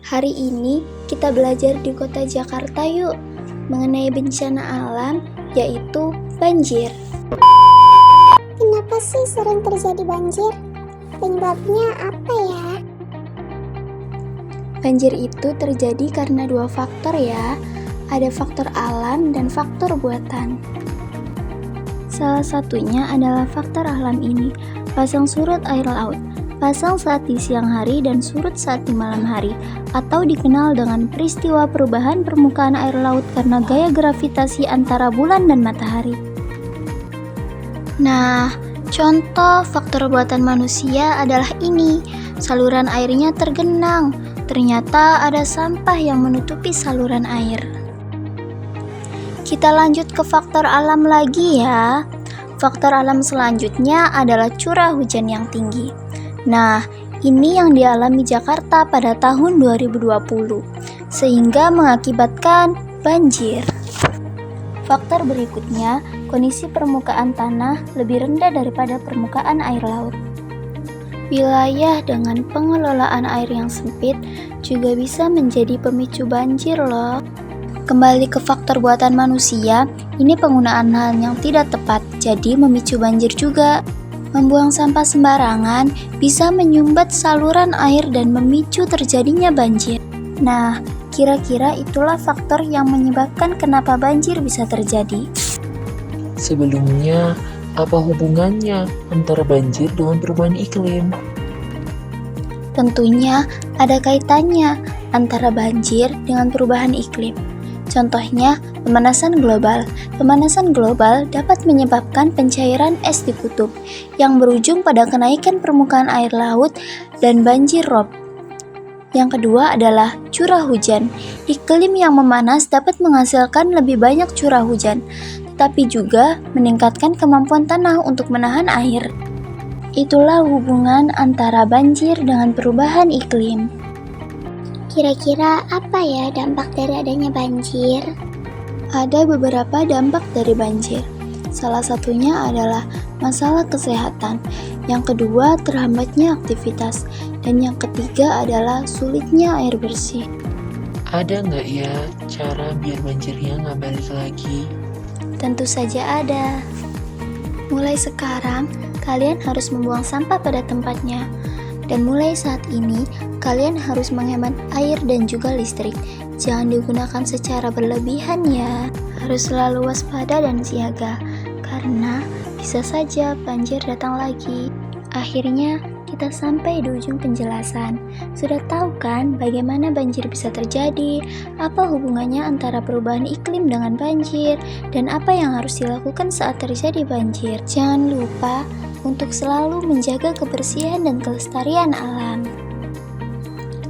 Hari ini kita belajar di kota Jakarta yuk, mengenai bencana alam yaitu banjir. Kenapa sih sering terjadi banjir? Penyebabnya apa ya? Banjir itu terjadi karena dua faktor ya, ada faktor alam dan faktor buatan. Salah satunya adalah faktor alam ini, pasang surut air laut. Pasang saat di siang hari dan surut saat di malam hari, atau dikenal dengan peristiwa perubahan permukaan air laut karena gaya gravitasi antara bulan dan matahari. Nah, contoh faktor buatan manusia adalah ini, saluran airnya tergenang, ternyata ada sampah yang menutupi saluran air. Kita lanjut ke faktor alam lagi ya. Faktor alam selanjutnya adalah curah hujan yang tinggi. Nah, ini yang dialami Jakarta pada tahun 2020, sehingga mengakibatkan banjir. Faktor berikutnya, kondisi permukaan tanah lebih rendah daripada permukaan air laut. Wilayah dengan pengelolaan air yang sempit juga bisa menjadi pemicu banjir loh. Kembali ke faktor buatan manusia, ini penggunaan lahan yang tidak tepat, jadi memicu banjir juga. Membuang sampah sembarangan bisa menyumbat saluran air dan memicu terjadinya banjir. Nah, kira-kira itulah faktor yang menyebabkan kenapa banjir bisa terjadi. Sebelumnya, apa hubungannya antara banjir dengan perubahan iklim? Tentunya ada kaitannya antara banjir dengan perubahan iklim. Contohnya, pemanasan global. Pemanasan global dapat menyebabkan pencairan es di kutub yang berujung pada kenaikan permukaan air laut dan banjir rob. Yang kedua adalah curah hujan. Iklim yang memanas dapat menghasilkan lebih banyak curah hujan, tetapi juga meningkatkan kemampuan tanah untuk menahan air. Itulah hubungan antara banjir dengan perubahan iklim. Kira-kira apa ya dampak dari adanya banjir? Ada beberapa dampak dari banjir. Salah satunya adalah masalah kesehatan. Yang kedua, terhambatnya aktivitas. Dan yang ketiga adalah sulitnya air bersih. Ada nggak ya cara biar banjirnya nggak balik lagi? Tentu saja ada. Mulai sekarang, kalian harus membuang sampah pada tempatnya. Dan mulai saat ini, kalian harus menghemat air dan juga listrik. Jangan digunakan secara berlebihan ya. Harus selalu waspada dan siaga, karena bisa saja banjir datang lagi. Akhirnya, kita sampai di ujung penjelasan. Sudah tahu kan bagaimana banjir bisa terjadi, apa hubungannya antara perubahan iklim dengan banjir, dan apa yang harus dilakukan saat terjadi banjir. Jangan lupa untuk selalu menjaga kebersihan dan kelestarian alam.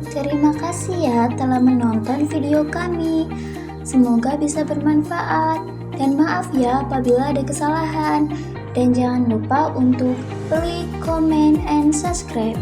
Terima kasih ya telah menonton video kami. Semoga bisa bermanfaat. Dan maaf ya apabila ada kesalahan. Dan jangan lupa untuk like, comment, and subscribe.